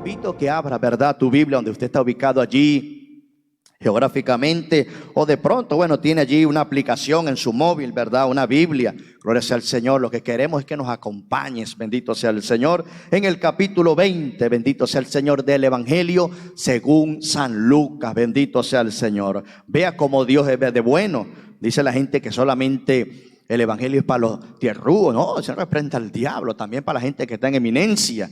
invito que abra, ¿verdad?, tu Biblia donde usted está ubicado allí geográficamente, o de pronto, bueno, tiene allí una aplicación en su móvil, ¿verdad?, una Biblia. Gloria sea al Señor. Lo que queremos es que nos acompañes, bendito sea el Señor, en el capítulo 20, bendito sea el Señor, del Evangelio según San Lucas. Bendito sea el Señor. Vea cómo Dios es de bueno. Dice la gente que solamente el Evangelio es para los tierrúos. No, se representa al diablo, también para la gente que está en eminencia.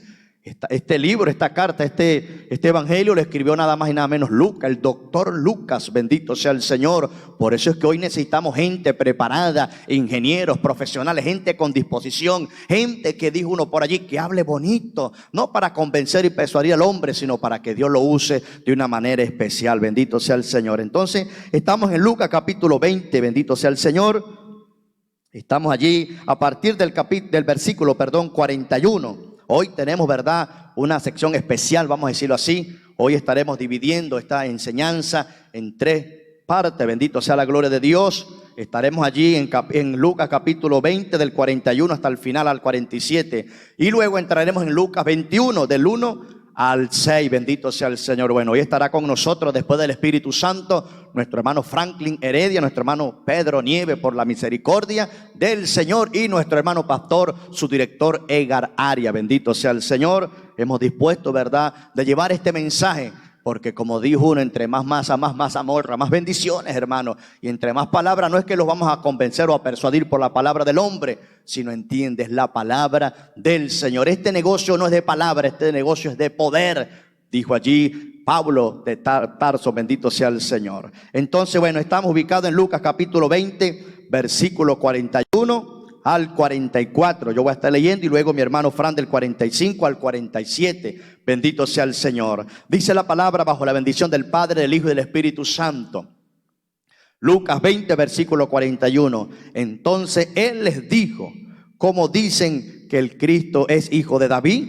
Este libro, esta carta, este evangelio lo escribió nada más y nada menos Lucas, el doctor Lucas, bendito sea el Señor. Por eso es que hoy necesitamos gente preparada, ingenieros, profesionales, gente con disposición, gente que, dijo uno por allí, que hable bonito, no para convencer y persuadir al hombre, sino para que Dios lo use de una manera especial. Bendito sea el Señor. Entonces, estamos en Lucas capítulo 20, bendito sea el Señor. Estamos allí a partir del versículo 41. Hoy tenemos, ¿verdad?, una sección especial, vamos a decirlo así. Hoy estaremos dividiendo esta enseñanza en 3 partes. Bendito sea la gloria de Dios. Estaremos allí en Lucas capítulo 20 del 41 hasta el final al 47. Y luego entraremos en Lucas 21 del 1 al 6. Bendito sea el Señor. Bueno, hoy estará con nosotros, después del Espíritu Santo, nuestro hermano Franklin Heredia, nuestro hermano Pedro Nieve, por la misericordia del Señor, y nuestro hermano pastor, su director Edgar Aria. Bendito sea el Señor. Hemos dispuesto, ¿verdad?, de llevar este mensaje, porque como dijo uno, entre más masa, más mazamorra, más bendiciones, hermano. Y entre más palabras, no es que los vamos a convencer o a persuadir por la palabra del hombre, sino entiendes la palabra del Señor. Este negocio no es de palabra, este negocio es de poder, dijo allí Pablo de Tarso, bendito sea el Señor. Entonces, bueno, estamos ubicados en Lucas capítulo 20, versículo 41 al 44. Yo voy a estar leyendo y luego mi hermano Fran del 45 al 47. Bendito sea el Señor. Dice la palabra bajo la bendición del Padre, del Hijo y del Espíritu Santo. Lucas 20, versículo 41. Entonces él les dijo: ¿cómo dicen que el Cristo es hijo de David?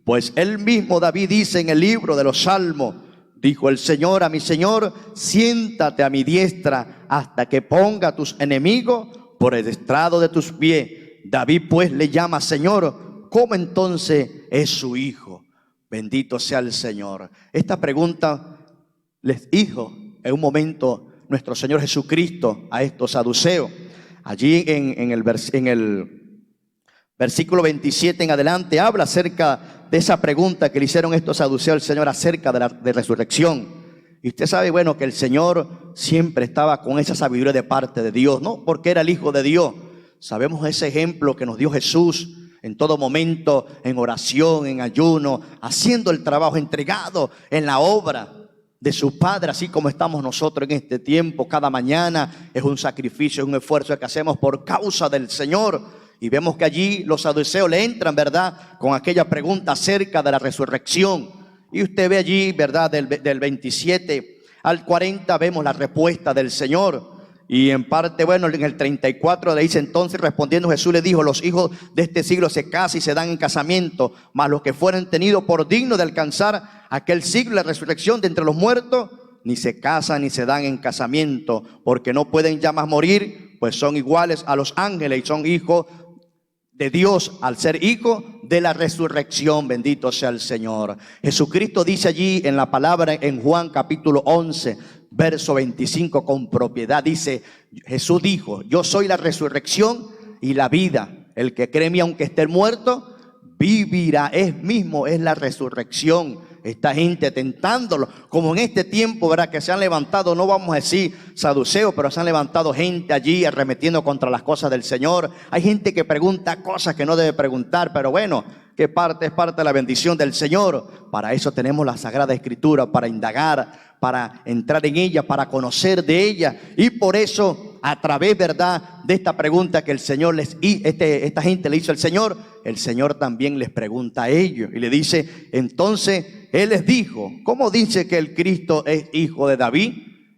Pues él mismo David dice en el libro de los Salmos: dijo el Señor a mi Señor, siéntate a mi diestra hasta que ponga a tus enemigos por el estrado de tus pies. David pues le llama Señor. ¿Cómo entonces es su hijo? Bendito sea el Señor. Esta pregunta les hizo en un momento nuestro Señor Jesucristo a estos saduceos. Allí en el versículo 27 en adelante habla acerca de esa pregunta que le hicieron estos saduceos al Señor acerca de la resurrección. Y usted sabe, bueno, que el Señor siempre estaba con esa sabiduría de parte de Dios, no porque era el Hijo de Dios. Sabemos ese ejemplo que nos dio Jesús en todo momento, en oración, en ayuno, haciendo el trabajo, entregado en la obra de su Padre, así como estamos nosotros en este tiempo. Cada mañana es un sacrificio, es un esfuerzo que hacemos por causa del Señor. Y vemos que allí los saduceos le entran, ¿verdad?, con aquella pregunta acerca de la resurrección. Y usted ve allí, ¿verdad?, del 27 al 40 vemos la respuesta del Señor. Y en parte, bueno, en el 34 le dice: entonces respondiendo Jesús le dijo: los hijos de este siglo se casan y se dan en casamiento, mas los que fueren tenidos por dignos de alcanzar aquel siglo, la resurrección de entre los muertos, ni se casan ni se dan en casamiento, porque no pueden ya más morir, pues son iguales a los ángeles y son hijos de Dios al ser hijo de la resurrección. Bendito sea el Señor. Jesucristo dice allí en la palabra en Juan capítulo 11 verso 25 con propiedad, dice: Jesús dijo: yo soy la resurrección y la vida, el que cree en mí aunque esté muerto vivirá. Es la resurrección. Esta gente tentándolo, como en este tiempo, ¿verdad?, que se han levantado, no vamos a decir saduceos, pero se han levantado gente allí arremetiendo contra las cosas del Señor. Hay gente que pregunta cosas que no debe preguntar, pero bueno, que es parte de la bendición del Señor. Para eso tenemos la Sagrada Escritura, para indagar, para entrar en ella, para conocer de ella. Y por eso, a través, ¿verdad?, de esta pregunta que el Señor esta gente le hizo al Señor, el Señor también les pregunta a ellos y le dice: entonces Él les dijo: ¿cómo dice que el Cristo es hijo de David?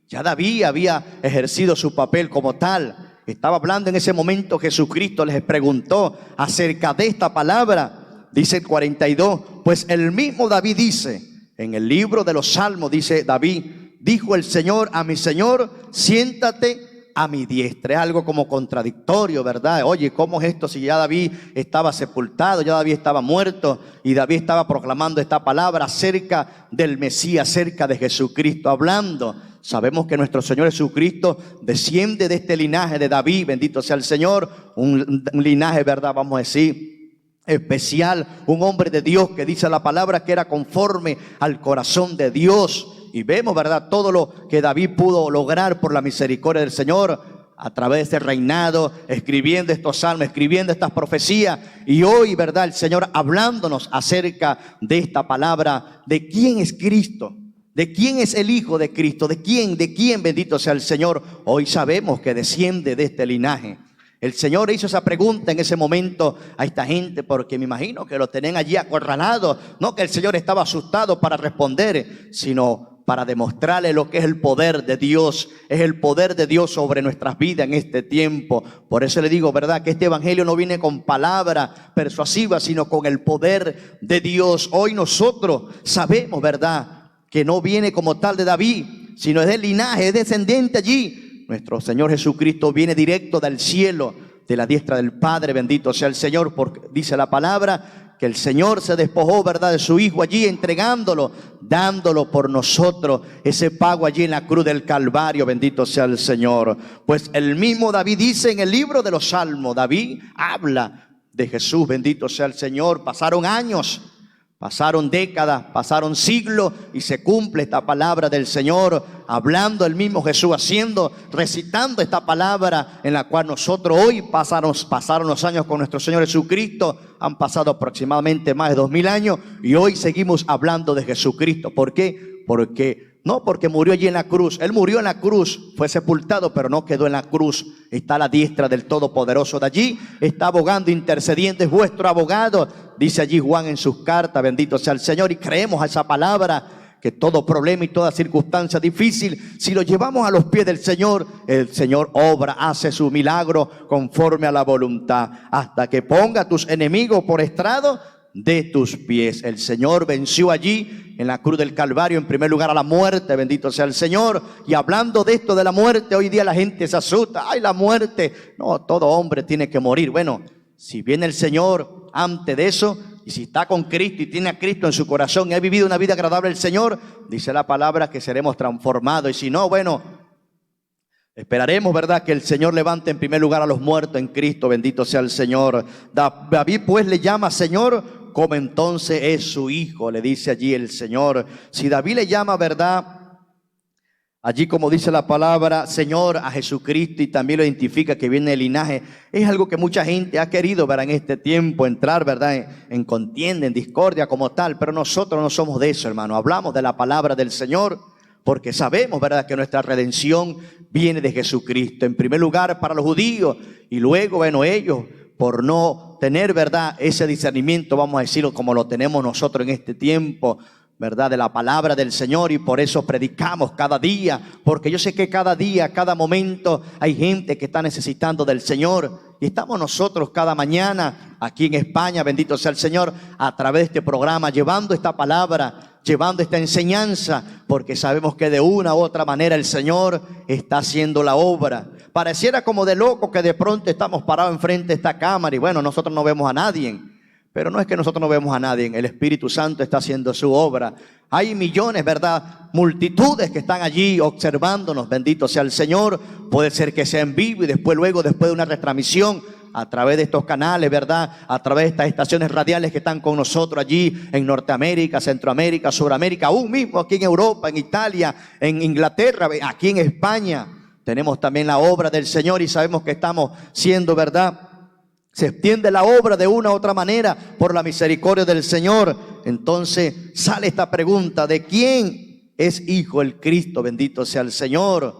Ya David había ejercido su papel como tal. Estaba hablando en ese momento. Jesucristo les preguntó acerca de esta palabra. Dice el 42: pues el mismo David dice en el libro de los Salmos, dice David: dijo el Señor a mi Señor, siéntate a mi diestra. Es algo como contradictorio, ¿verdad? Oye, ¿cómo es esto si ya David estaba sepultado, ya David estaba muerto y David estaba proclamando esta palabra acerca del Mesías, acerca de Jesucristo, hablando? Sabemos que nuestro Señor Jesucristo desciende de este linaje de David, bendito sea el Señor, un linaje, ¿verdad? Vamos a decir, especial, un hombre de Dios que dice la palabra que era conforme al corazón de Dios. Y vemos, ¿verdad?, todo lo que David pudo lograr por la misericordia del Señor a través de este reinado, escribiendo estos salmos, escribiendo estas profecías. Y hoy, ¿verdad?, el Señor hablándonos acerca de esta palabra, de quién es Cristo, de quién es el Hijo de Cristo, de quién, bendito sea el Señor. Hoy sabemos que desciende de este linaje. El Señor hizo esa pregunta en ese momento a esta gente porque me imagino que lo tenían allí acorralado. No que el Señor estaba asustado para responder, sino para demostrarle lo que es el poder de Dios. Es el poder de Dios sobre nuestras vidas en este tiempo. Por eso le digo, ¿verdad?, que este evangelio no viene con palabra persuasiva, sino con el poder de Dios. Hoy nosotros sabemos, ¿verdad?, que no viene como tal de David, sino es del linaje, es descendiente allí. Nuestro Señor Jesucristo viene directo del cielo, de la diestra del Padre, bendito sea el Señor, porque dice la palabra que el Señor se despojó, ¿verdad?, de su Hijo allí, entregándolo, dándolo por nosotros, ese pago allí en la cruz del Calvario, bendito sea el Señor. Pues el mismo David dice en el libro de los Salmos, David habla de Jesús, bendito sea el Señor. Pasaron años, pasaron décadas, pasaron siglos y se cumple esta palabra del Señor, hablando el mismo Jesús, recitando esta palabra en la cual nosotros hoy pasaron los años con nuestro Señor Jesucristo. Han pasado aproximadamente más de 2000 años y hoy seguimos hablando de Jesucristo. ¿Por qué? Porque murió allí en la cruz. Él murió en la cruz, fue sepultado, pero no quedó en la cruz. Está a la diestra del Todopoderoso. De allí está abogando, intercediendo, es vuestro abogado. Dice allí Juan en sus cartas, bendito sea el Señor. Y creemos a esa palabra, que todo problema y toda circunstancia difícil, si lo llevamos a los pies del Señor, el Señor obra, hace su milagro conforme a la voluntad, hasta que ponga a tus enemigos por estrado de tus pies. El Señor venció allí en la cruz del Calvario, en primer lugar a la muerte, bendito sea el Señor. Y hablando de esto de la muerte, hoy día la gente se asusta. ¡Ay, la muerte! No, todo hombre tiene que morir. Bueno, si viene el Señor antes de eso, y si está con Cristo y tiene a Cristo en su corazón y ha vivido una vida agradable al Señor, dice la palabra que seremos transformados. Y si no, bueno, esperaremos, ¿verdad?, que el Señor levante en primer lugar a los muertos en Cristo, bendito sea el Señor. David pues le llama Señor, como entonces es su Hijo, le dice allí el Señor. Si David le llama, ¿verdad?, allí como dice la palabra, Señor a Jesucristo, y también lo identifica que viene del linaje, es algo que mucha gente ha querido, ¿verdad?, en este tiempo entrar, ¿verdad?, en contienda, en discordia como tal. Pero nosotros no somos de eso, hermano. Hablamos de la palabra del Señor porque sabemos, ¿verdad?, que nuestra redención viene de Jesucristo. En primer lugar para los judíos y luego, bueno, ellos por no tener, ¿verdad?, ese discernimiento, vamos a decirlo como lo tenemos nosotros en este tiempo, ¿verdad?, de la palabra del Señor. Y por eso predicamos cada día, porque yo sé que cada día, cada momento hay gente que está necesitando del Señor. Y estamos nosotros cada mañana aquí en España, bendito sea el Señor, a través de este programa, llevando esta palabra, llevando esta enseñanza, porque sabemos que de una u otra manera el Señor está haciendo la obra. Pareciera como de loco que de pronto estamos parados enfrente de esta cámara y bueno, nosotros no vemos a nadie. Pero no es que nosotros no vemos a nadie, el Espíritu Santo está haciendo su obra. Hay millones, ¿verdad?, multitudes que están allí observándonos, bendito sea el Señor. Puede ser que sea en vivo y después de una retransmisión a través de estos canales, ¿verdad?, a través de estas estaciones radiales que están con nosotros allí en Norteamérica, Centroamérica, Suramérica, aún mismo aquí en Europa, en Italia, en Inglaterra, aquí en España. Tenemos también la obra del Señor y sabemos que estamos siendo, ¿verdad?, se extiende la obra de una u otra manera por la misericordia del Señor. Entonces sale esta pregunta: ¿de quién es hijo el Cristo? Bendito sea el Señor.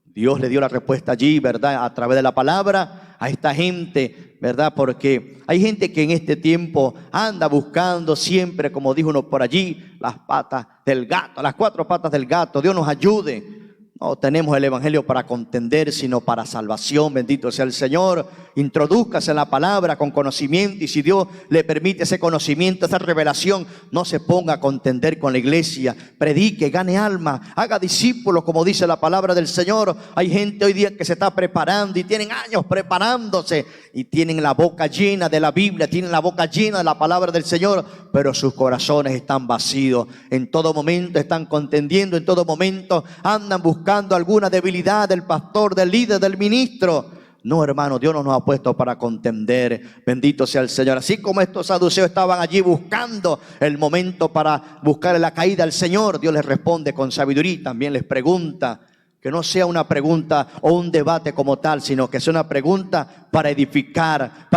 Dios le dio la respuesta allí, ¿verdad?, a través de la palabra a esta gente, ¿verdad? Porque hay gente que en este tiempo anda buscando siempre, como dijo uno por allí, las patas del gato, las cuatro patas del gato. Dios nos ayude. No tenemos el evangelio para contender, sino para salvación. Bendito sea el Señor. Introdúzcase en la palabra con conocimiento, y si Dios le permite ese conocimiento, esa revelación, no se ponga a contender con la iglesia. Predique, gane alma, haga discípulos, como dice la palabra del Señor. Hay gente hoy día que se está preparando y tienen años preparándose y tienen la boca llena de la Biblia, tienen la boca llena de la palabra del Señor, pero sus corazones están vacíos. En todo momento están contendiendo, en todo momento andan buscando alguna debilidad del pastor, del líder, del ministro. No, hermano, Dios no nos ha puesto para contender. Bendito sea el Señor. Así como estos saduceos estaban allí buscando el momento para buscar la caída del Señor, Dios les responde con sabiduría y también les pregunta. Que no sea una pregunta o un debate como tal, sino que sea una pregunta para edificar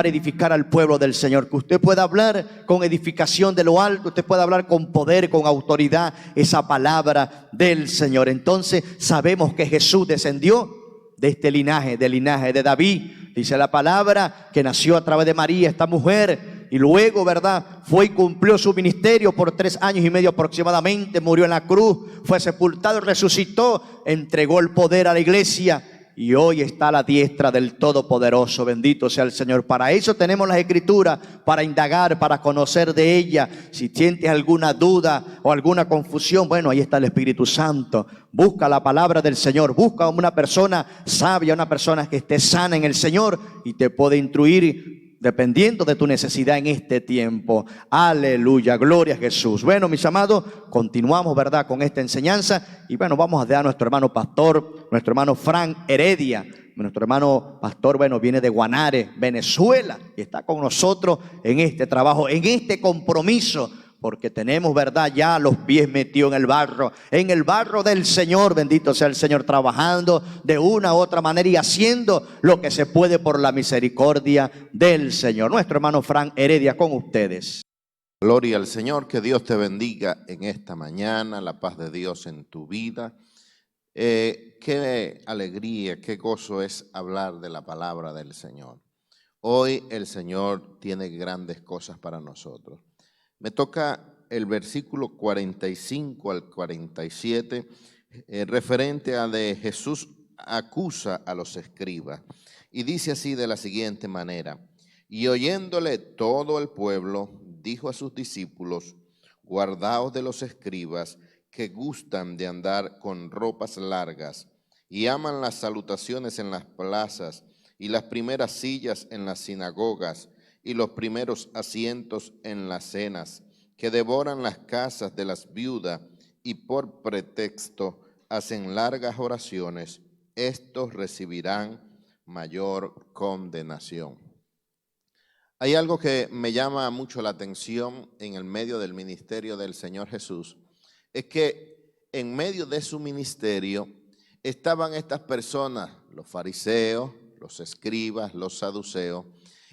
al pueblo del Señor. Que usted pueda hablar con edificación de lo alto, usted pueda hablar con poder, con autoridad, esa palabra del Señor. Entonces sabemos que Jesús descendió de este linaje, del linaje de David. Dice la palabra que nació a través de María, esta mujer, y luego, ¿verdad?, fue y cumplió su ministerio por 3 años y medio aproximadamente. Murió en la cruz, fue sepultado, resucitó, entregó el poder a la iglesia y hoy está a la diestra del Todopoderoso. Bendito sea el Señor. Para eso tenemos las Escrituras, para indagar, para conocer de ella. Si sientes alguna duda o alguna confusión, bueno, ahí está el Espíritu Santo. Busca la palabra del Señor, busca una persona sabia, una persona que esté sana en el Señor y te puede instruir dependiendo de tu necesidad en este tiempo. Aleluya, gloria a Jesús. Bueno, mis amados, continuamos, ¿verdad?, con esta enseñanza. Y bueno, vamos a dar a nuestro hermano pastor, nuestro hermano Frank Heredia. Nuestro hermano pastor, bueno, viene de Guanare, Venezuela, y está con nosotros en este trabajo, en este compromiso, porque tenemos, ¿verdad?, ya los pies metidos en el barro del Señor. Bendito sea el Señor, trabajando de una u otra manera y haciendo lo que se puede por la misericordia del Señor. Nuestro hermano Frank Heredia con ustedes. Gloria al Señor, que Dios te bendiga en esta mañana, la paz de Dios en tu vida. Qué alegría, qué gozo es hablar de la palabra del Señor. Hoy el Señor tiene grandes cosas para nosotros. Me toca el versículo 45 al 47, referente a de Jesús acusa a los escribas. Y dice así de la siguiente manera: y oyéndole todo el pueblo, dijo a sus discípulos: guardaos de los escribas, que gustan de andar con ropas largas, y aman las salutaciones en las plazas, y las primeras sillas en las sinagogas, y los primeros asientos en las cenas, que devoran las casas de las viudas, y por pretexto hacen largas oraciones. Estos recibirán mayor condenación. Hay algo que me llama mucho la atención en el medio del ministerio del Señor Jesús, es que en medio de su ministerio estaban estas personas, los fariseos, los escribas, los saduceos,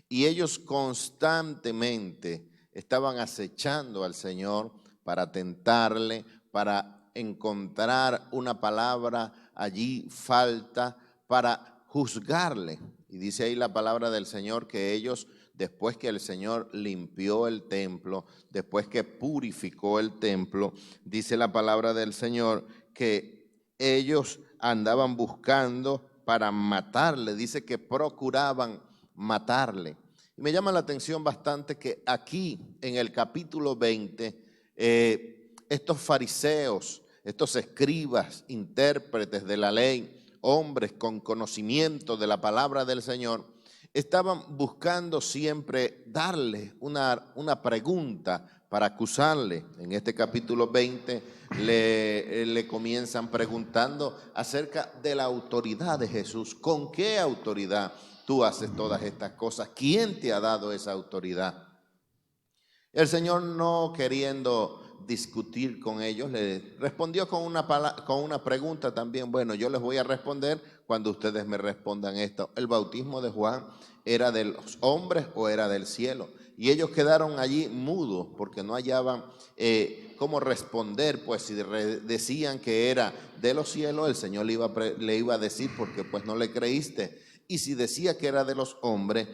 y ellos constantemente estaban acechando al Señor para tentarle, para encontrar una palabra allí falta, para juzgarle. Y dice ahí la palabra del Señor que ellos, después que el Señor limpió el templo, después que purificó el templo, dice la palabra del Señor que ellos andaban buscando para matarle, dice que procuraban matarle. Y me llama la atención bastante que aquí en el capítulo 20, estos fariseos, estos escribas, intérpretes de la ley, hombres con conocimiento de la palabra del Señor, estaban buscando siempre darle una pregunta para acusarle. En este capítulo 20 le comienzan preguntando acerca de la autoridad de Jesús. ¿Con qué autoridad tú haces todas estas cosas? ¿Quién te ha dado esa autoridad? El Señor, no queriendo discutir con ellos, le respondió con una pregunta también. Bueno, yo les voy a responder cuando ustedes me respondan esto. ¿El bautismo de Juan era de los hombres o era del cielo? Y ellos quedaron allí mudos porque no hallaban cómo responder, pues si decían que era de los cielos, el Señor le iba a decir porque pues no le creíste. Y si decía que era de los hombres,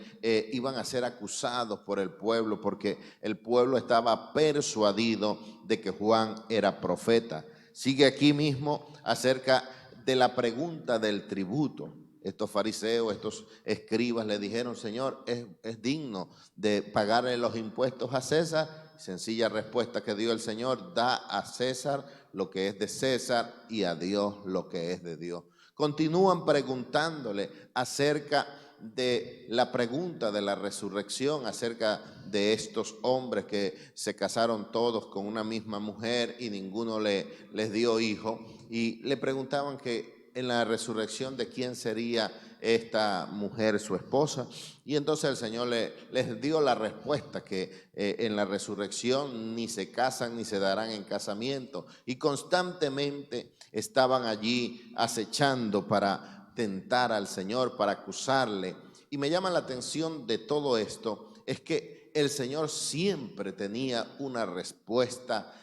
iban a ser acusados por el pueblo, porque el pueblo estaba persuadido de que Juan era profeta. Sigue aquí mismo acerca de la pregunta del tributo. Estos fariseos, estos escribas le dijeron, Señor, ¿es digno de pagarle los impuestos a César? Sencilla respuesta que dio el Señor: da a César lo que es de César y a Dios lo que es de Dios. Continúan preguntándole acerca de la pregunta de la resurrección, acerca de estos hombres que se casaron todos con una misma mujer y ninguno les dio hijo, y le preguntaban que en la resurrección de quién sería esta mujer su esposa, y entonces el Señor les dio la respuesta que en la resurrección ni se casan ni se darán en casamiento, y constantemente estaban allí acechando para tentar al Señor, para acusarle. Y me llama la atención de todo esto es que el Señor siempre tenía una respuesta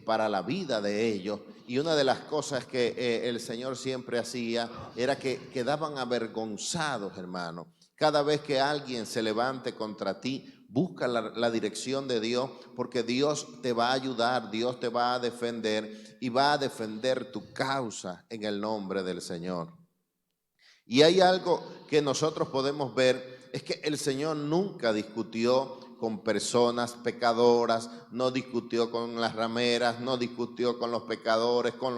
para la vida de ellos, y una de las cosas que el Señor siempre hacía era que quedaban avergonzados, hermano. Cada vez que alguien se levante contra ti, busca la dirección de Dios, porque Dios te va a ayudar, Dios te va a defender y va a defender tu causa en el nombre del Señor. Y hay algo que nosotros podemos ver, es que el Señor nunca discutió con personas pecadoras, no discutió con las rameras, no discutió con los pecadores, con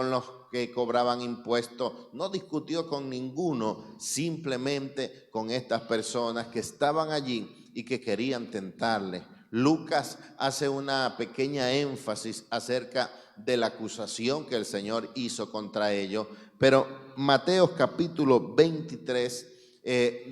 los que cobraban impuestos, no discutió con ninguno, simplemente con estas personas que estaban allí y que querían tentarle. Lucas hace una pequeña énfasis acerca de la acusación que el Señor hizo contra ellos, pero Mateo capítulo 23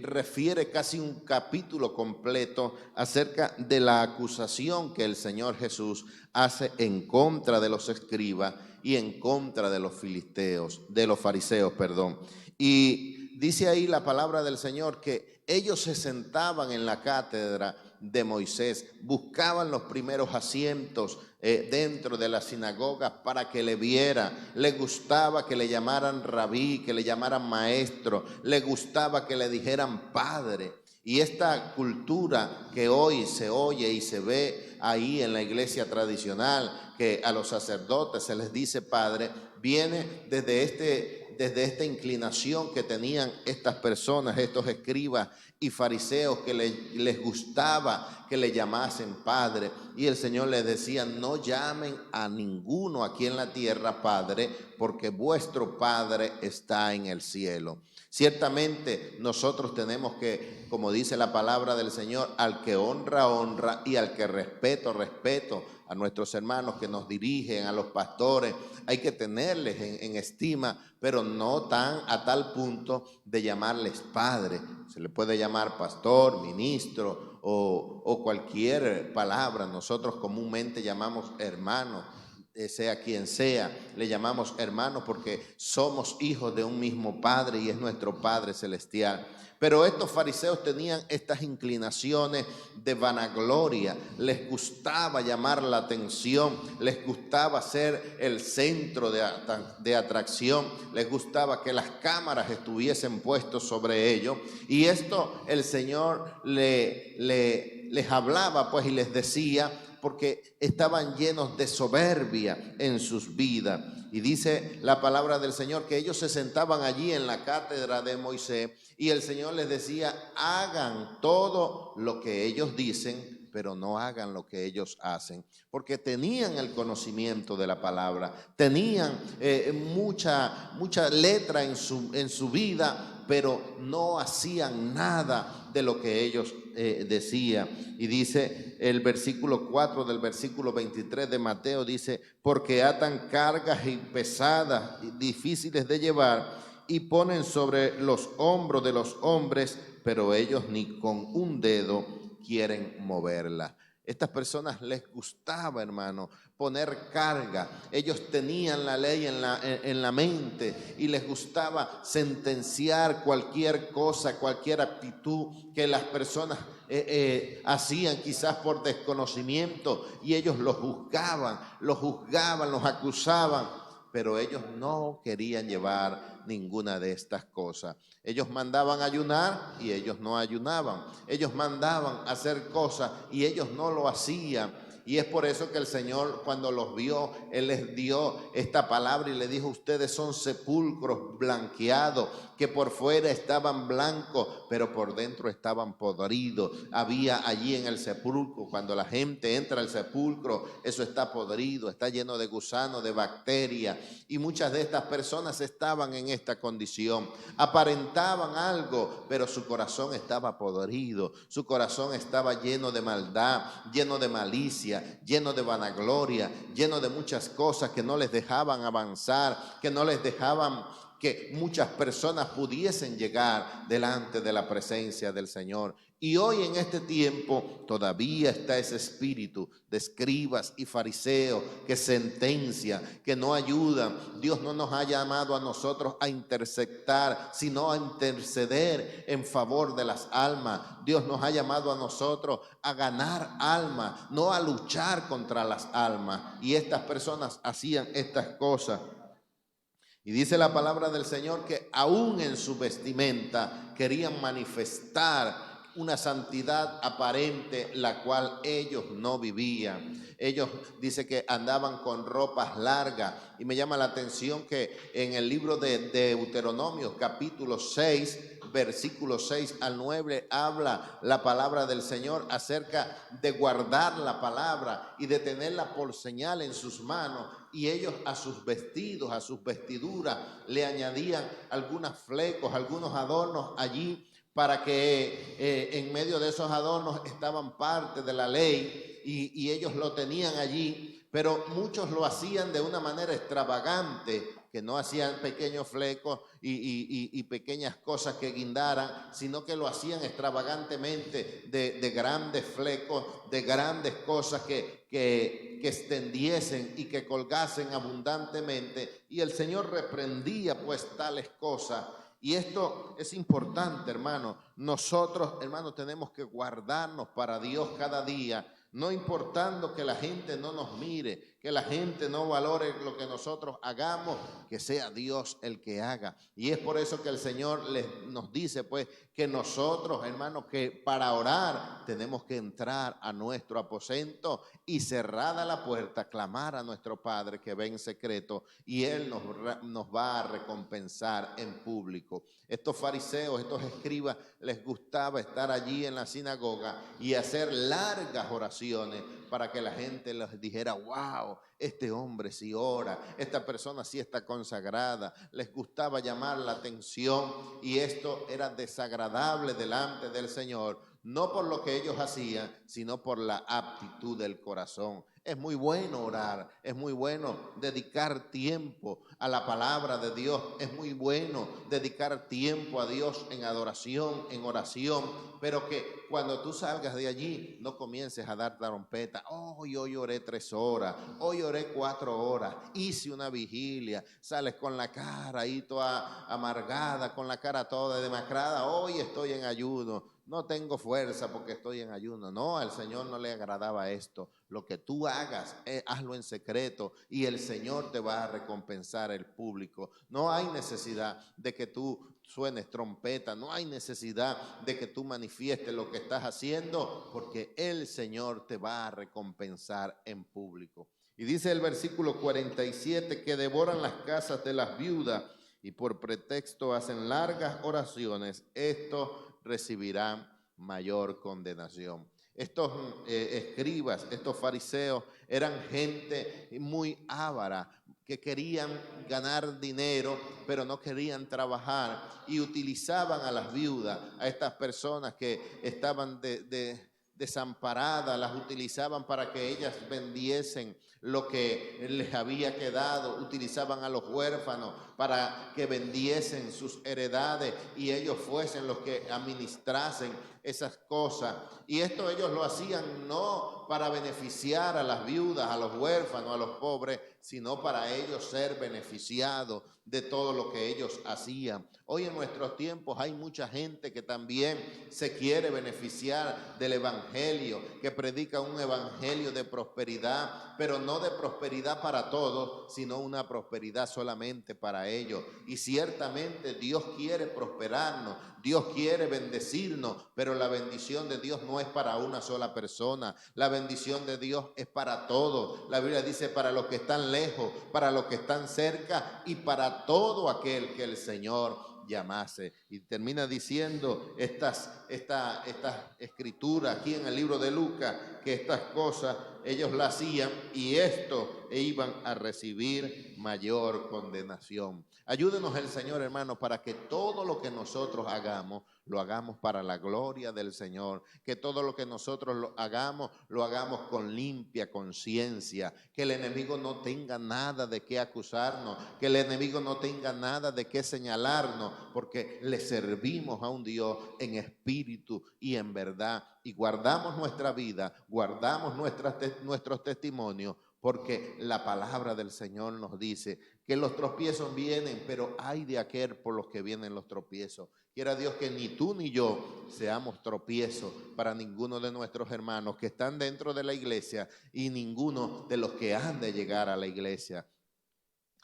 refiere casi un capítulo completo acerca de la acusación que el Señor Jesús hace en contra de los escribas y en contra de los fariseos, perdón. Y dice ahí la palabra del Señor que ellos se sentaban en la cátedra de Moisés, buscaban los primeros asientos dentro de las sinagogas para que le viera. Le gustaba que le llamaran rabí, que le llamaran maestro, le gustaba que le dijeran padre. Y esta cultura que hoy se oye y se ve ahí en la iglesia tradicional, que a los sacerdotes se les dice padre, viene desde esta inclinación que tenían estas personas, estos escribas y fariseos, que les gustaba que le llamasen padre. Y el Señor les decía: no llamen a ninguno aquí en la tierra padre, porque vuestro Padre está en el cielo. Ciertamente nosotros tenemos que, como dice la palabra del Señor, al que honra, honra, y al que respeto, respeto. A nuestros hermanos que nos dirigen, a los pastores, hay que tenerles en estima, pero no a tal punto de llamarles padre. Se le puede llamar pastor, ministro o cualquier palabra. Nosotros comúnmente llamamos hermano, sea quien sea, le llamamos hermano porque somos hijos de un mismo Padre y es nuestro Padre celestial. Pero estos fariseos tenían estas inclinaciones de vanagloria, les gustaba llamar la atención, les gustaba ser el centro de atracción, les gustaba que las cámaras estuviesen puestas sobre ellos, y esto el Señor les hablaba pues y les decía, porque estaban llenos de soberbia en sus vidas. Y dice la palabra del Señor que ellos se sentaban allí en la cátedra de Moisés y el Señor les decía: hagan todo lo que ellos dicen, pero no hagan lo que ellos hacen, porque tenían el conocimiento de la palabra, tenían mucha letra en su vida, pero no hacían nada de lo que ellos decían. Y dice el versículo 4 del versículo 23 de Mateo, dice: porque atan cargas pesadas y difíciles de llevar y ponen sobre los hombros de los hombres, pero ellos ni con un dedo quieren moverla. Estas personas les gustaba, hermano, poner carga. Ellos tenían la ley en la mente y les gustaba sentenciar cualquier cosa, cualquier actitud que las personas hacían quizás por desconocimiento, y ellos los juzgaban, los acusaban, pero ellos no querían llevar ninguna de estas cosas. Ellos mandaban ayunar y ellos no ayunaban. Ellos mandaban hacer cosas y ellos no lo hacían. Y es por eso que el Señor, cuando los vio, Él les dio esta palabra y le dijo: ustedes son sepulcros blanqueados, que por fuera estaban blancos, pero por dentro estaban podridos. Había allí en el sepulcro, cuando la gente entra al sepulcro, eso está podrido, está lleno de gusanos, de bacterias, y muchas de estas personas estaban en esta condición. Aparentaban algo, pero su corazón estaba podrido, su corazón estaba lleno de maldad, lleno de malicia, lleno de vanagloria, lleno de muchas cosas que no les dejaban avanzar, que no les dejaban que muchas personas pudiesen llegar delante de la presencia del Señor. Y hoy en este tiempo todavía está ese espíritu de escribas y fariseos que sentencia, que no ayudan. Dios no nos ha llamado a nosotros a interceptar, sino a interceder en favor de las almas. Dios nos ha llamado a nosotros a ganar almas, no a luchar contra las almas. Y estas personas hacían estas cosas. Y dice la palabra del Señor que aún en su vestimenta querían manifestar una santidad aparente, la cual ellos no vivían. Ellos dice que andaban con ropas largas, y me llama la atención que en el libro de Deuteronomio capítulo 6, versículos 6 al 9, habla la palabra del Señor acerca de guardar la palabra y de tenerla por señal en sus manos. Y ellos a sus vestidos, a sus vestiduras, le añadían algunos flecos, algunos adornos allí, para que en medio de esos adornos estaban parte de la ley, y ellos lo tenían allí. Pero muchos lo hacían de una manera extravagante, que no hacían pequeños flecos y pequeñas cosas que guindaran, sino que lo hacían extravagantemente de grandes flecos, de grandes cosas que extendiesen y que colgasen abundantemente. Y el Señor reprendía pues tales cosas. Y esto es importante, hermano. Nosotros, hermano, tenemos que guardarnos para Dios cada día, no importando que la gente no nos mire, que la gente no valore lo que nosotros hagamos, que sea Dios el que haga. Y es por eso que el Señor nos dice pues que nosotros, hermanos, que para orar tenemos que entrar a nuestro aposento y, cerrada la puerta, clamar a nuestro Padre que ve en secreto, y Él nos va a recompensar en público. Estos fariseos, estos escribas, les gustaba estar allí en la sinagoga y hacer largas oraciones para que la gente les dijera: wow, este hombre sí ora, esta persona sí está consagrada. Les gustaba llamar la atención, y esto era desagradable delante del Señor, no por lo que ellos hacían, sino por la aptitud del corazón. Es muy bueno orar, es muy bueno dedicar tiempo a la palabra de Dios, es muy bueno dedicar tiempo a Dios en adoración, en oración, pero que cuando tú salgas de allí no comiences a dar trompeta. Hoy oré 3 horas, hoy oré 4 horas, hice una vigilia, sales con la cara ahí toda amargada, con la cara toda demacrada: hoy estoy en ayuno, no tengo fuerza porque estoy en ayuno. No, al Señor no le agradaba esto. Lo que tú hagas, hazlo en secreto, y el Señor te va a recompensar el público. No hay necesidad de que tú suenes trompeta, no hay necesidad de que tú manifiestes lo que estás haciendo, porque el Señor te va a recompensar en público. Y dice el versículo 47 que devoran las casas de las viudas y por pretexto hacen largas oraciones. Estos recibirán mayor condenación. Estos escribas, estos fariseos, eran gente muy avara, que querían ganar dinero, pero no querían trabajar, y utilizaban a las viudas, a estas personas que estaban desamparadas, las utilizaban para que ellas vendiesen lo que les había quedado, utilizaban a los huérfanos para que vendiesen sus heredades y ellos fuesen los que administrasen esas cosas. Y esto ellos lo hacían no para beneficiar a las viudas, a los huérfanos, a los pobres, sino para ellos ser beneficiados de todo lo que ellos hacían. Hoy en nuestros tiempos hay mucha gente que también se quiere beneficiar del evangelio, que predica un evangelio de prosperidad, pero no de prosperidad para todos, sino una prosperidad solamente para ellos. Y ciertamente Dios quiere prosperarnos, Dios quiere bendecirnos, pero la bendición de Dios no es para una sola persona. La bendición de Dios es para todos. La Biblia dice para los que están lejos, para los que están cerca y para todo aquel que el Señor llamase. Y termina diciendo esta escritura aquí en el libro de Lucas, que estas cosas ellos las hacían y esto iban a recibir mayor condenación. Ayúdenos el Señor, hermanos, para que todo lo que nosotros hagamos, lo hagamos para la gloria del Señor. Que todo lo que nosotros lo hagamos con limpia conciencia. Que el enemigo no tenga nada de qué acusarnos. Que el enemigo no tenga nada de qué señalarnos. Porque le servimos a un Dios en espíritu y en verdad. Y guardamos nuestra vida, guardamos nuestros testimonios. Porque la palabra del Señor nos dice que los tropiezos vienen, pero ay de aquel por los que vienen los tropiezos. Quiera Dios que ni tú ni yo seamos tropiezos para ninguno de nuestros hermanos que están dentro de la iglesia y ninguno de los que han de llegar a la iglesia,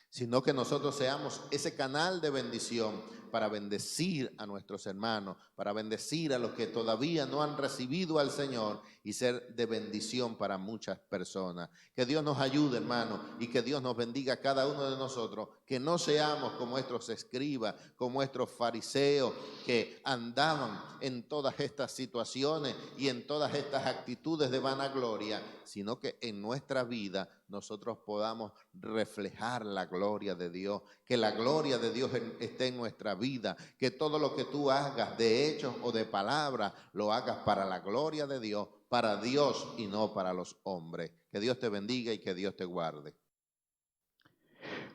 sino que nosotros seamos ese canal de bendición para bendecir a nuestros hermanos, para bendecir a los que todavía no han recibido al Señor y ser de bendición para muchas personas. Que Dios nos ayude, hermano, y que Dios nos bendiga a cada uno de nosotros, que no seamos como estos escribas, como estos fariseos que andaban en todas estas situaciones y en todas estas actitudes de vanagloria, sino que en nuestra vida nosotros podamos reflejar la gloria de Dios, que la gloria de Dios esté en nuestra vida, que todo lo que tú hagas de hechos o de palabras, lo hagas para la gloria de Dios, para Dios y no para los hombres. Que Dios te bendiga y que Dios te guarde.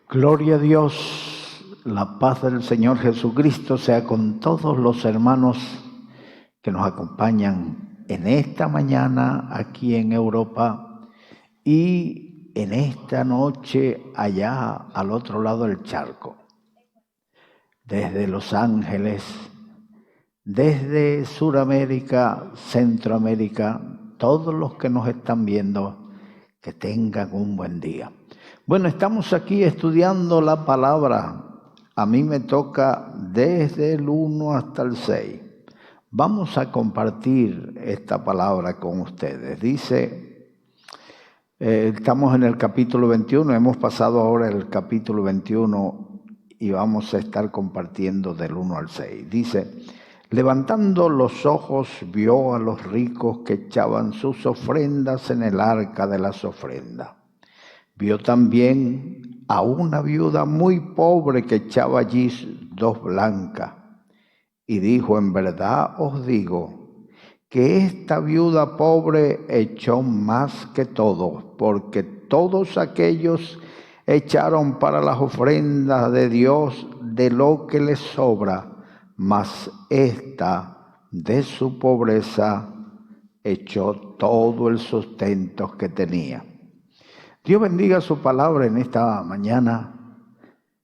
Gloria a Dios, la paz del Señor Jesucristo sea con todos los hermanos que nos acompañan en esta mañana aquí en Europa y en esta noche allá al otro lado del charco. Desde Los Ángeles, desde Sudamérica, Centroamérica, todos los que nos están viendo, que tengan un buen día. Bueno, estamos aquí estudiando la palabra. A mí me toca desde el 1 hasta el 6. Vamos a compartir esta palabra con ustedes. Dice, estamos en el capítulo 21, hemos pasado ahora el capítulo 21 y vamos a estar compartiendo del 1 al 6. Dice, levantando los ojos vio a los ricos que echaban sus ofrendas en el arca de las ofrendas. Vio también a una viuda muy pobre que echaba allí 2 blancas. Y dijo, en verdad os digo, que esta viuda pobre echó más que todos, porque todos aquellos echaron para las ofrendas de Dios de lo que les sobra, mas esta de su pobreza echó todo el sustento que tenía. Dios bendiga su palabra en esta mañana.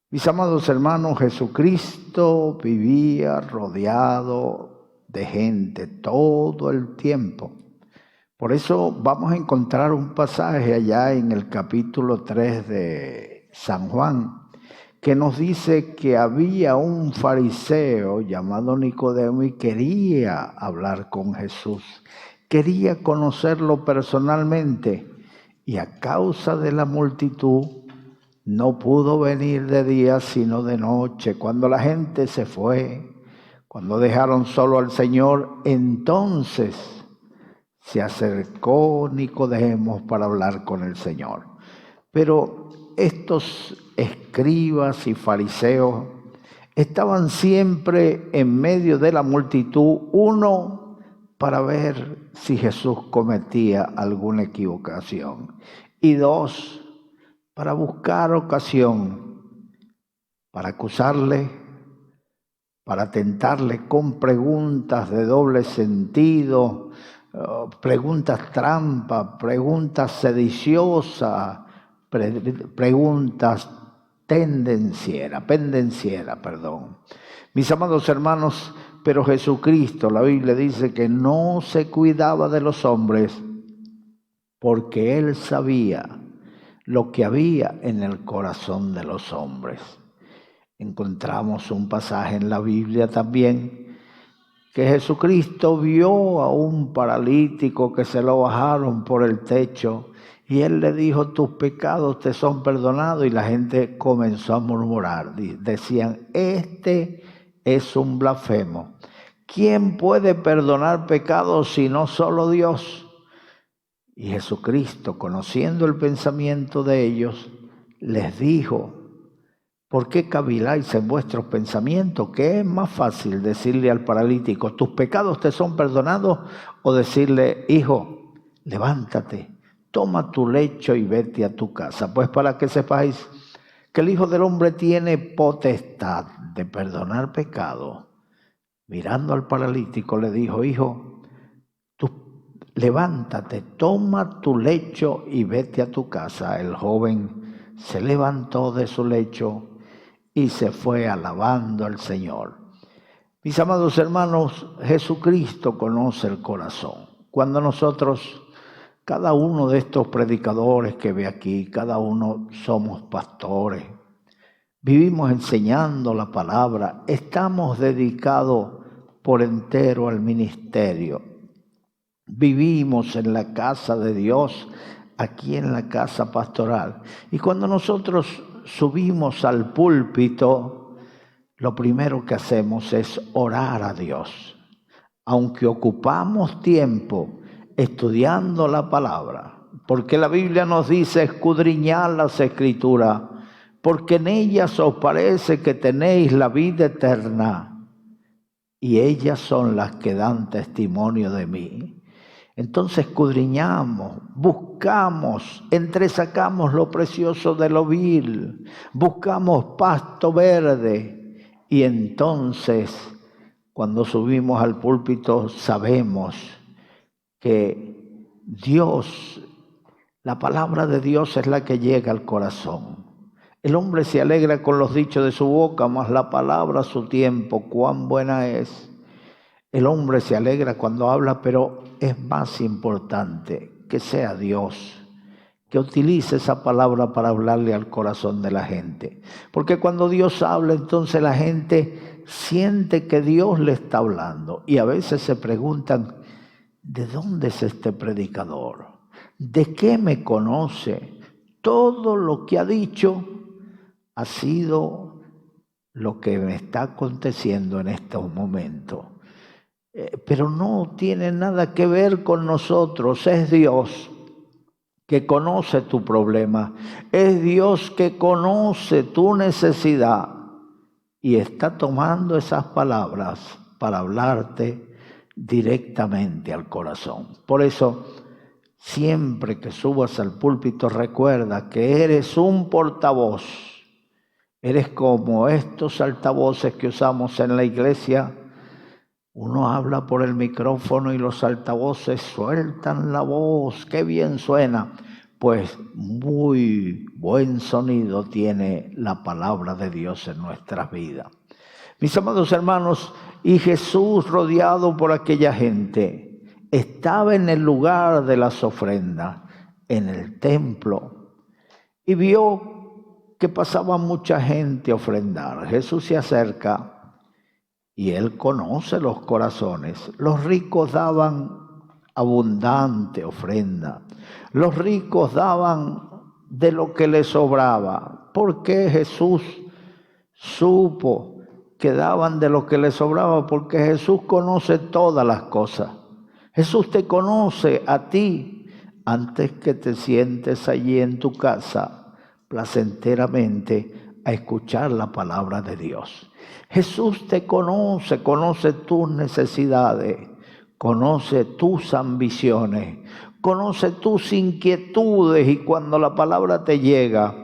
Mis amados hermanos, Jesucristo vivía rodeado de gente todo el tiempo. Por eso vamos a encontrar un pasaje allá en el capítulo 3 de San Juan, que nos dice que había un fariseo llamado Nicodemo y quería hablar con Jesús, quería conocerlo personalmente y a causa de la multitud no pudo venir de día sino de noche. Cuando la gente se fue, cuando dejaron solo al Señor, entonces se acercó Nicodemo para hablar con el Señor. Pero estos escribas y fariseos estaban siempre en medio de la multitud, uno, para ver si Jesús cometía alguna equivocación, y dos, para buscar ocasión para acusarle, para tentarle con preguntas de doble sentido, preguntas trampa, preguntas sediciosas, preguntas pendencieras. Mis amados hermanos, pero Jesucristo, la Biblia dice que no se cuidaba de los hombres porque Él sabía lo que había en el corazón de los hombres. Encontramos un pasaje en la Biblia también que Jesucristo vio a un paralítico que se lo bajaron por el techo y él le dijo, tus pecados te son perdonados, y la gente comenzó a murmurar. Decían, este es un blasfemo. ¿Quién puede perdonar pecados si no solo Dios? Y Jesucristo, conociendo el pensamiento de ellos, les dijo, ¿por qué caviláis en vuestros pensamientos? ¿Qué es más fácil decirle al paralítico, tus pecados te son perdonados? O decirle, hijo, levántate, toma tu lecho y vete a tu casa. Pues para que sepáis que el Hijo del Hombre tiene potestad de perdonar pecados. Mirando al paralítico le dijo, hijo, levántate, toma tu lecho y vete a tu casa. El joven se levantó de su lecho y se fue alabando al Señor. Mis amados hermanos, Jesucristo conoce el corazón. Cuando nosotros, cada uno de estos predicadores que ve aquí, cada uno somos pastores, vivimos enseñando la palabra, estamos dedicados por entero al ministerio. Vivimos en la casa de Dios, aquí en la casa pastoral. Y cuando nosotros subimos al púlpito, lo primero que hacemos es orar a Dios. Aunque ocupamos tiempo estudiando la palabra, porque la Biblia nos dice escudriñad las Escrituras, porque en ellas os parece que tenéis la vida eterna, y ellas son las que dan testimonio de mí. Entonces escudriñamos, buscamos, entresacamos lo precioso de lo vil, buscamos pasto verde, y entonces cuando subimos al púlpito sabemos que Dios, la palabra de Dios es la que llega al corazón. El hombre se alegra con los dichos de su boca, mas la palabra a su tiempo, cuán buena es. El hombre se alegra cuando habla, pero es más importante que sea Dios, que utilice esa palabra para hablarle al corazón de la gente. Porque cuando Dios habla, entonces la gente siente que Dios le está hablando. Y a veces se preguntan, ¿de dónde es este predicador? ¿De qué me conoce? Todo lo que ha dicho ha sido lo que me está aconteciendo en estos momentos. Pero no tiene nada que ver con nosotros, es Dios que conoce tu problema, es Dios que conoce tu necesidad y está tomando esas palabras para hablarte directamente al corazón. Por eso, siempre que subas al púlpito, recuerda que eres un portavoz. Eres como estos altavoces que usamos en la iglesia. Uno habla por el micrófono y los altavoces sueltan la voz. ¡Qué bien suena! Pues muy buen sonido tiene la palabra de Dios en nuestras vidas. Mis amados hermanos, y Jesús, rodeado por aquella gente, estaba en el lugar de las ofrendas, en el templo, y vio que pasaba mucha gente a ofrendar. Jesús se acerca y Él conoce los corazones. Los ricos daban abundante ofrenda. Los ricos daban de lo que les sobraba. ¿Por qué Jesús supo que daban de lo que les sobraba? Porque Jesús conoce todas las cosas. Jesús te conoce a ti antes que te sientes allí en tu casa placenteramente a escuchar la palabra de Dios. Jesús te conoce, conoce tus necesidades, conoce tus ambiciones, conoce tus inquietudes, y cuando la palabra te llega,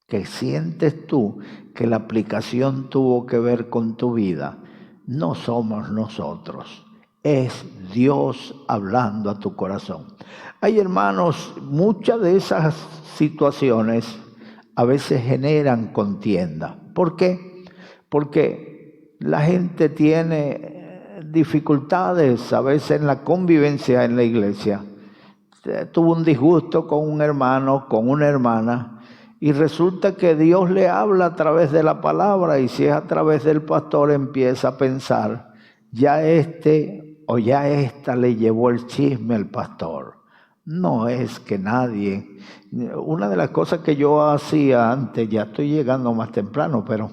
que sientes tú que la aplicación tuvo que ver con tu vida, no somos nosotros, es Dios hablando a tu corazón. Hay, hermanos, muchas de esas situaciones a veces generan contienda. ¿Por qué? Porque la gente tiene dificultades a veces en la convivencia en la iglesia. Tuvo un disgusto con un hermano, con una hermana, y resulta que Dios le habla a través de la palabra, y si es a través del pastor empieza a pensar ya este o ya esta le llevó el chisme al pastor. No es que nadie. Una de las cosas que yo hacía antes, ya estoy llegando más temprano, pero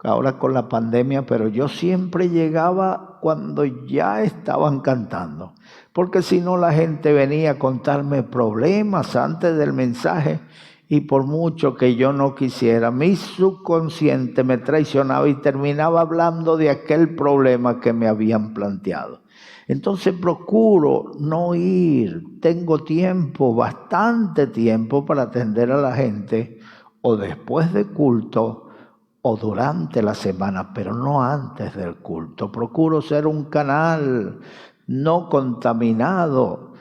ahora con la pandemia, pero yo siempre llegaba cuando ya estaban cantando, porque si no la gente venía a contarme problemas antes del mensaje, y por mucho que yo no quisiera, mi subconsciente me traicionaba y terminaba hablando de aquel problema que me habían planteado. Entonces procuro no ir, tengo tiempo, bastante tiempo para atender a la gente, o después de culto, o durante la semana, pero no antes del culto. Procuro ser un canal no contaminado,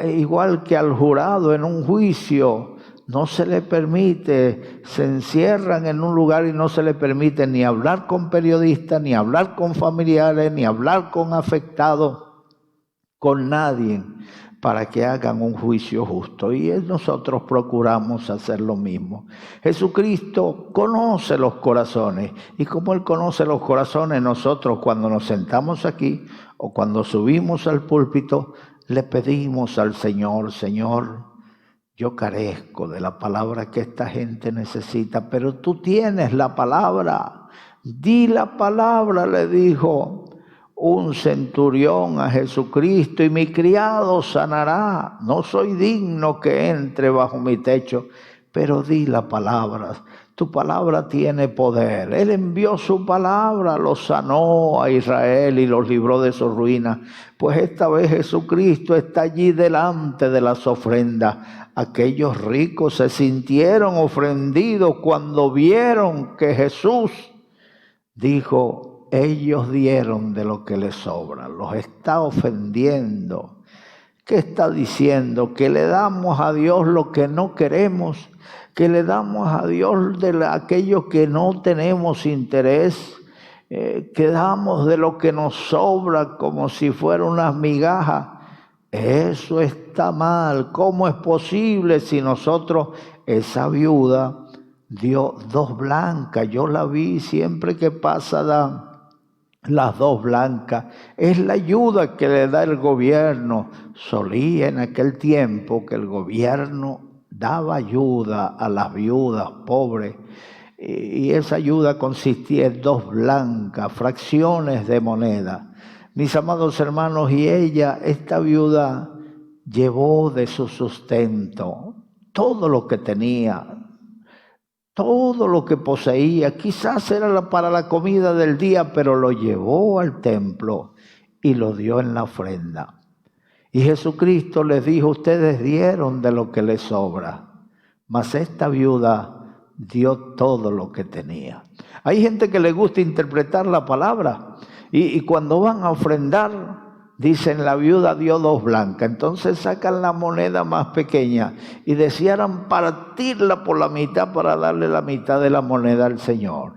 igual que al jurado en un juicio. No se le permite, se encierran en un lugar y no se le permite ni hablar con periodistas, ni hablar con familiares, ni hablar con afectados, con nadie, para que hagan un juicio justo. Y nosotros procuramos hacer lo mismo. Jesucristo conoce los corazones, y como Él conoce los corazones, nosotros cuando nos sentamos aquí o cuando subimos al púlpito, le pedimos al Señor: Señor, yo carezco de la palabra que esta gente necesita, pero tú tienes la palabra. Di la palabra, le dijo un centurión a Jesucristo, y mi criado sanará. No soy digno que entre bajo mi techo, pero di la palabra. Tu palabra tiene poder. Él envió su palabra, los sanó a Israel y los libró de su ruina. Pues esta vez Jesucristo está allí delante de las ofrendas. Aquellos ricos se sintieron ofendidos cuando vieron que Jesús dijo: ellos dieron de lo que les sobra. Los está ofendiendo. ¿Qué está diciendo? Que le damos a Dios lo que no queremos, que le damos a Dios de aquello que no tenemos interés, que damos de lo que nos sobra como si fuera unas migajas. Eso está mal. ¿Cómo es posible si nosotros, esa viuda dio 2 blancas? Yo la vi siempre que pasa las 2 blancas. Es la ayuda que le da el gobierno. Solía en aquel tiempo que el gobierno daba ayuda a las viudas pobres, y esa ayuda consistía en 2 blancas, fracciones de moneda. Mis amados hermanos, y esta viuda, llevó de su sustento todo lo que tenía, todo lo que poseía. Quizás era para la comida del día, pero lo llevó al templo y lo dio en la ofrenda. Y Jesucristo les dijo: ustedes dieron de lo que les sobra, mas esta viuda dio todo lo que tenía. Hay gente que le gusta interpretar la palabra, y cuando van a ofrendar, dicen: la viuda dio 2 blancas. Entonces sacan la moneda más pequeña y desearan partirla por la mitad para darle la mitad de la moneda al Señor.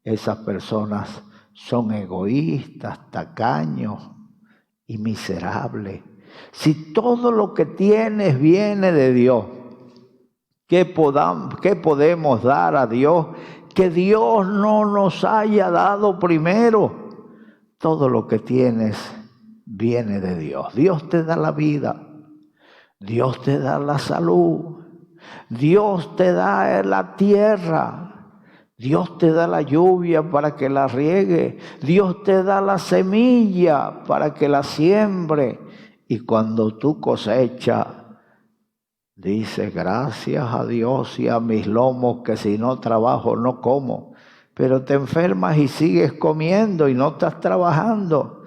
Esas personas son egoístas, tacaños y miserables. Si todo lo que tienes viene de Dios, ¿qué podemos dar a Dios que Dios no nos haya dado primero? Todo lo que tienes viene de Dios. Dios te da la vida, Dios te da la salud, Dios te da la tierra, Dios te da la lluvia para que la riegue, Dios te da la semilla para que la siembre. Y cuando tú cosechas, dices: gracias a Dios y a mis lomos, que si no trabajo no como. Pero te enfermas y sigues comiendo y no estás trabajando.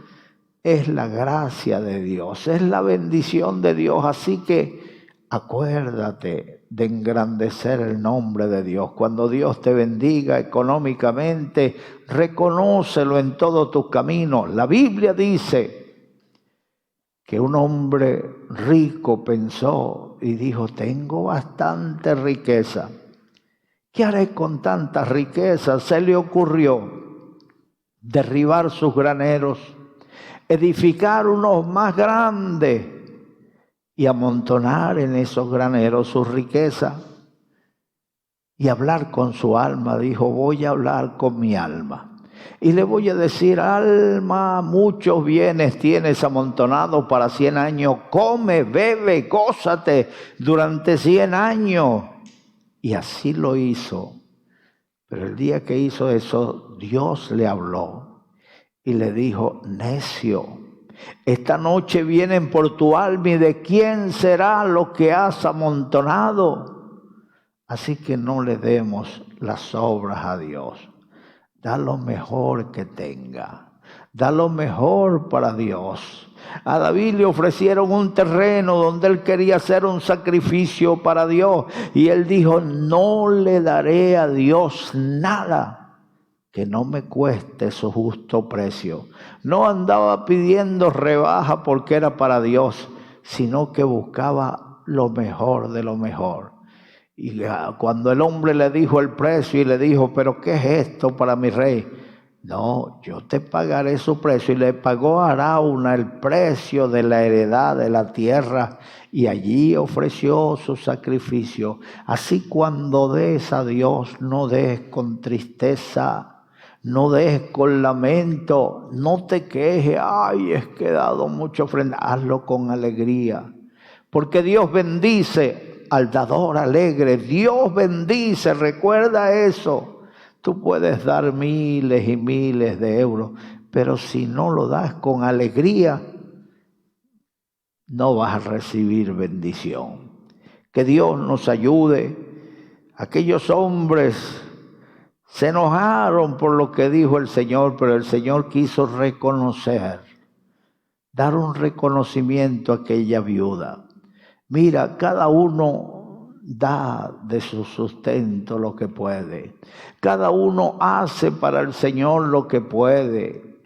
Es la gracia de Dios, es la bendición de Dios. Así que acuérdate de engrandecer el nombre de Dios. Cuando Dios te bendiga económicamente, reconócelo en todos tus caminos. La Biblia dice que un hombre rico pensó y dijo: tengo bastante riqueza. ¿Qué haré con tanta riqueza? Se le ocurrió derribar sus graneros, edificar unos más grandes y amontonar en esos graneros su riqueza, y hablar con su alma. Dijo: voy a hablar con mi alma. Y le voy a decir: alma, muchos bienes tienes amontonados para 100 años. Come, bebe, gózate durante 100 años. Y así lo hizo. Pero el día que hizo eso, Dios le habló y le dijo: necio, esta noche vienen por tu alma, y ¿de quién será lo que has amontonado? Así que no le demos las obras a Dios. Da lo mejor que tenga. Da lo mejor para Dios. A David le ofrecieron un terreno donde él quería hacer un sacrificio para Dios. Y él dijo: no le daré a Dios nada que no me cueste su justo precio. No andaba pidiendo rebaja porque era para Dios, sino que buscaba lo mejor de lo mejor. Y cuando el hombre le dijo el precio y le dijo: ¿pero qué es esto para mi rey? No, yo te pagaré su precio. Y le pagó a Arauna el precio de la heredad de la tierra, y allí ofreció su sacrificio. Así, cuando des a Dios, no des con tristeza, no des con lamento, no te quejes: ay, es que he dado mucha ofrenda. Hazlo con alegría, porque Dios bendice al dador alegre. Dios bendice, recuerda eso. Tú puedes dar miles y miles de euros, pero si no lo das con alegría, no vas a recibir bendición. Que Dios nos ayude. Aquellos hombres se enojaron por lo que dijo el Señor, pero el Señor quiso reconocer, dar un reconocimiento a aquella viuda. Mira, cada uno da de su sustento lo que puede. Cada uno hace para el Señor lo que puede.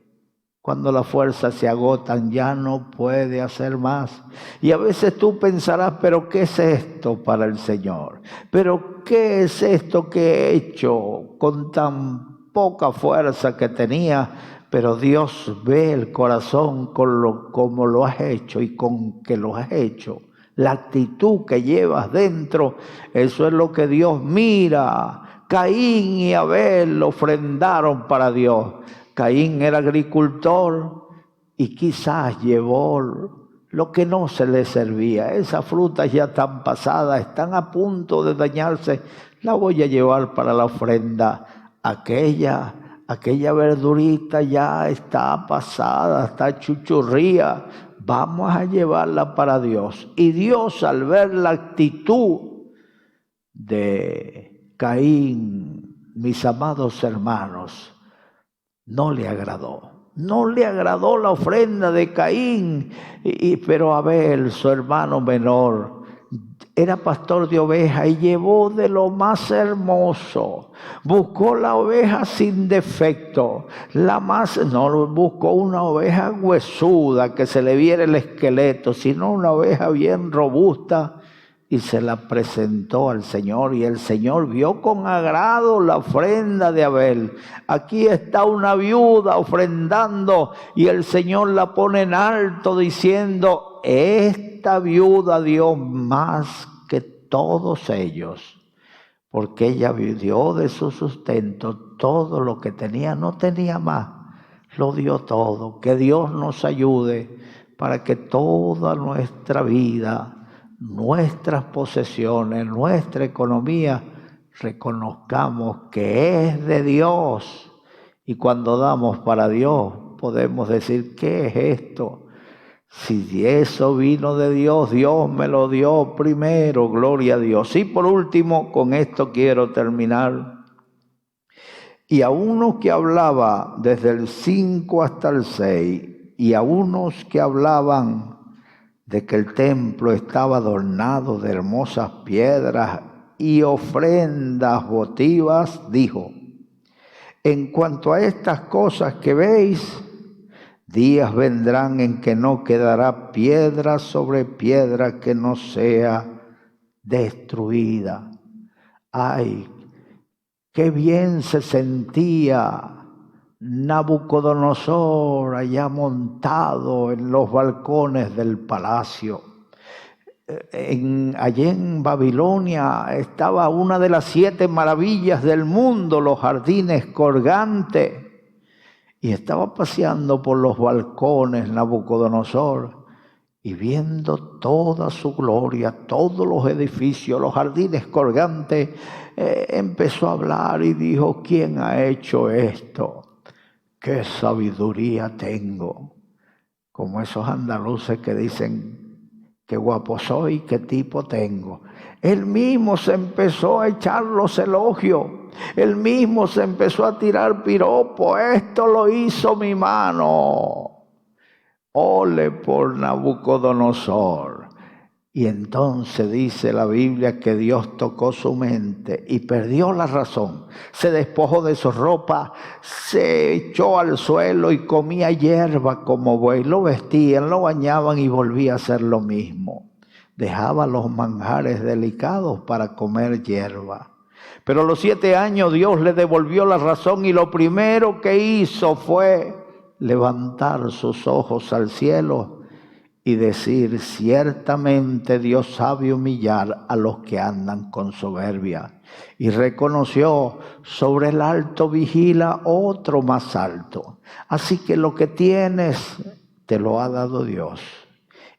Cuando las fuerzas se agotan, ya no puede hacer más. Y a veces tú pensarás: ¿pero qué es esto para el Señor? ¿Pero qué es esto que he hecho con tan poca fuerza que tenía? Pero Dios ve el corazón como lo has hecho y con que lo has hecho. La actitud que llevas dentro, eso es lo que Dios mira. Caín y Abel ofrendaron para Dios. Caín era agricultor y quizás llevó lo que no se le servía. Esas frutas ya están pasadas, están a punto de dañarse. La voy a llevar para la ofrenda. Aquella verdurita ya está pasada, está chuchurría. Vamos a llevarla para Dios. Y Dios, al ver la actitud de Caín, mis amados hermanos, no le agradó. No le agradó la ofrenda de Caín. Pero Abel, su hermano menor, era pastor de ovejas y llevó de lo más hermoso. Buscó la oveja sin defecto. No buscó una oveja huesuda que se le viera el esqueleto, sino una oveja bien robusta, y se la presentó al Señor. Y el Señor vio con agrado la ofrenda de Abel. Aquí está una viuda ofrendando, y el Señor la pone en alto diciendo: esta viuda dio más que todos ellos, porque ella dio de su sustento todo lo que tenía. No tenía más, lo dio todo. Que Dios nos ayude para que toda nuestra vida, nuestras posesiones, nuestra economía, reconozcamos que es de Dios. Y cuando damos para Dios, podemos decir: ¿qué es esto? Si eso vino de Dios, Dios me lo dio primero, gloria a Dios. Y por último, con esto quiero terminar. Y a uno que hablaba desde el 5 hasta el 6, y a unos que hablaban de que el templo estaba adornado de hermosas piedras y ofrendas votivas, dijo: en cuanto a estas cosas que veis, días vendrán en que no quedará piedra sobre piedra que no sea destruida. Ay, qué bien se sentía Nabucodonosor allá montado en los balcones del palacio. Allí en Babilonia estaba una de las 7 maravillas del mundo, los jardines colgantes. Y estaba paseando por los balcones Nabucodonosor y viendo toda su gloria, todos los edificios, los jardines colgantes, empezó a hablar y dijo: ¿quién ha hecho esto? ¡Qué sabiduría tengo! Como esos andaluces que dicen: qué guapo soy, qué tipo tengo. Él mismo se empezó a echar los elogios. Él mismo se empezó a tirar piropos. Esto lo hizo mi mano. Ole por Nabucodonosor. Y entonces dice la Biblia que Dios tocó su mente y perdió la razón. Se despojó de su ropa, se echó al suelo y comía hierba como buey. Lo vestían, lo bañaban y volvía a hacer lo mismo. Dejaba los manjares delicados para comer hierba. Pero a los 7 años Dios le devolvió la razón y lo primero que hizo fue levantar sus ojos al cielo y decir: ciertamente Dios sabe humillar a los que andan con soberbia. Y reconoció: sobre el alto vigila otro más alto. Así que lo que tienes te lo ha dado Dios.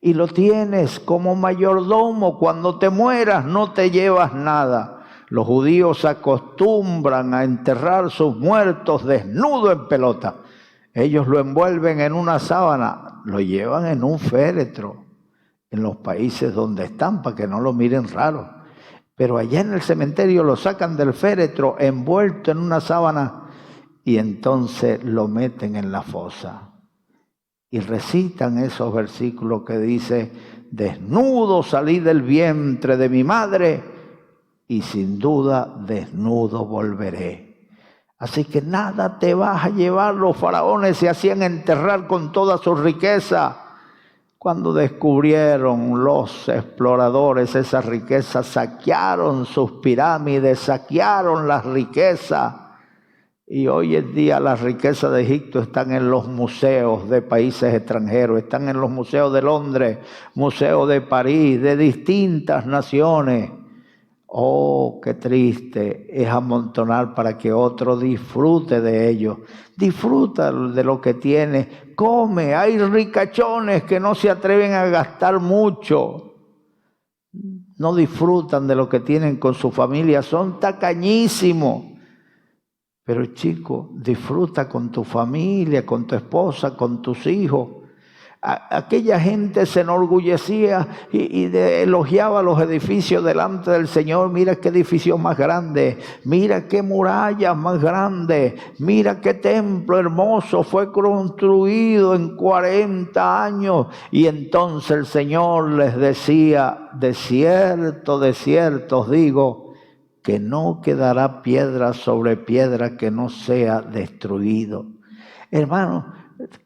Y lo tienes como mayordomo. Cuando te mueras no te llevas nada. Los judíos acostumbran a enterrar sus muertos desnudo en pelota. Ellos lo envuelven en una sábana, lo llevan en un féretro en los países donde están para que no lo miren raro. Pero allá en el cementerio lo sacan del féretro envuelto en una sábana y entonces lo meten en la fosa. Y recitan esos versículos que dice: desnudo salí del vientre de mi madre y sin duda desnudo volveré. Así que nada te vas a llevar. Los faraones se hacían enterrar con toda su riqueza. Cuando descubrieron los exploradores esa riqueza, saquearon sus pirámides, saquearon las riquezas. Y hoy en día las riquezas de Egipto están en los museos de países extranjeros, están en los museos de Londres, museos de París, de distintas naciones. Oh, qué triste es amontonar para que otro disfrute de ello. Disfruta de lo que tiene, come. Hay ricachones que no se atreven a gastar mucho. No disfrutan de lo que tienen con su familia, son tacañísimos. Pero chico, disfruta con tu familia, con tu esposa, con tus hijos. Aquella gente se enorgullecía y elogiaba los edificios delante del Señor. Mira qué edificio más grande, mira qué murallas más grandes, mira qué templo hermoso fue construido en 40 años. Y entonces el Señor les decía: de cierto os digo, que no quedará piedra sobre piedra que no sea destruido. Hermano,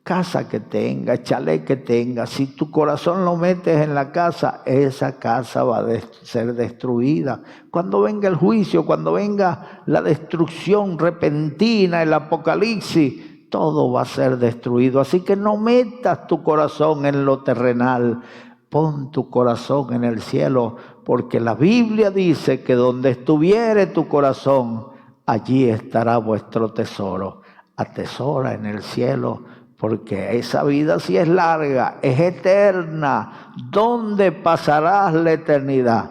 casa que tenga, chalet que tenga, si tu corazón lo metes en la casa, esa casa va a ser destruida. Cuando venga el juicio, cuando venga la destrucción repentina, el apocalipsis, todo va a ser destruido. Así que no metas tu corazón en lo terrenal, pon tu corazón en el cielo, porque la Biblia dice que donde estuviere tu corazón, allí estará vuestro tesoro. Atesora en el cielo, porque esa vida sí es larga, es eterna. ¿Dónde pasarás la eternidad?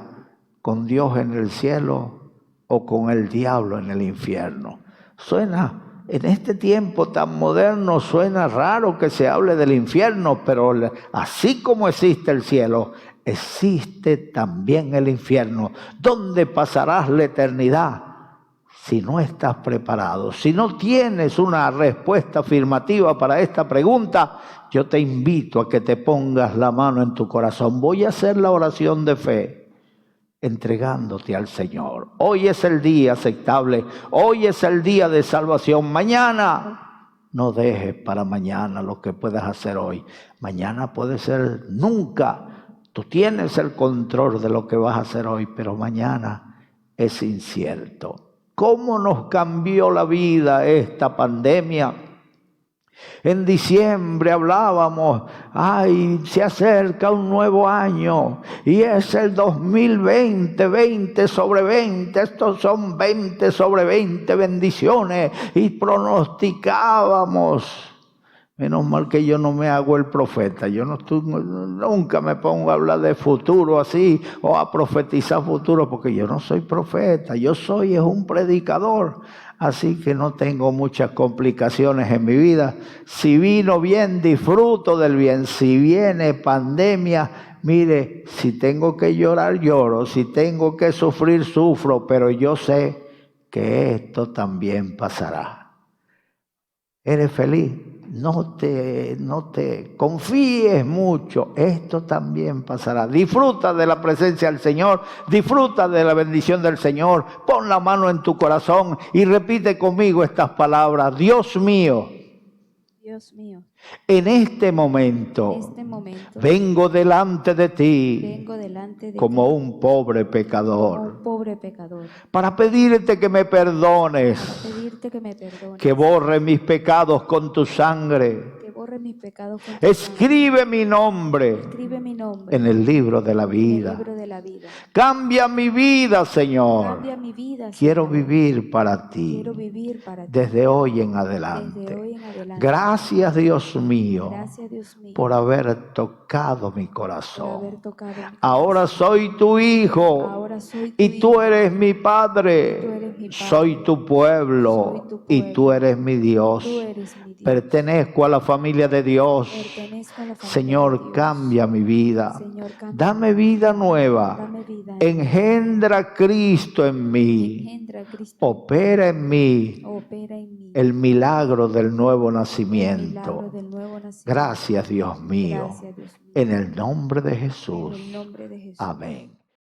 ¿Con Dios en el cielo o con el diablo en el infierno? Suena, en este tiempo tan moderno, suena raro que se hable del infierno, pero así como existe el cielo, existe también el infierno. ¿Dónde pasarás la eternidad? Si no estás preparado, si no tienes una respuesta afirmativa para esta pregunta, yo te invito a que te pongas la mano en tu corazón. Voy a hacer la oración de fe, entregándote al Señor. Hoy es el día aceptable, hoy es el día de salvación. Mañana, no dejes para mañana lo que puedas hacer hoy. Mañana puede ser nunca. Tú tienes el control de lo que vas a hacer hoy, pero mañana es incierto. ¿Cómo nos cambió la vida esta pandemia? En diciembre hablábamos, ay, se acerca un nuevo año y es el 2020, 20 sobre 20, estos son 20 sobre 20 bendiciones y pronosticábamos. Menos mal que yo no me hago el profeta, yo nunca me pongo a hablar de futuro así o a profetizar futuro porque yo no soy profeta, yo soy un predicador. Así que no tengo muchas complicaciones en mi vida. Si vino bien, disfruto del bien. Si viene pandemia, mire, si tengo que llorar, lloro. Si tengo que sufrir, sufro. Pero yo sé que esto también pasará. ¿Eres feliz? No te confíes mucho, esto también pasará. Disfruta de la presencia del Señor, disfruta de la bendición del Señor. Pon la mano en tu corazón y repite conmigo estas palabras. Dios mío, en este momento, vengo delante de ti como un pobre pecador, para pedirte que me perdones, que borre mis pecados con tu sangre. Escribe mi nombre en el libro de la vida. Cambia mi vida, Señor. Quiero vivir para ti desde hoy en adelante. Gracias, Dios mío, por haber tocado mi corazón. Ahora soy tu hijo y tú eres mi padre. Soy tu pueblo y tú eres mi Dios. Pertenezco a la familia de Dios. Señor, cambia mi vida. Dame vida nueva. Engendra a Cristo en mí. Opera en mí el milagro del nuevo nacimiento. Gracias, Dios mío. En el nombre de Jesús. Amén.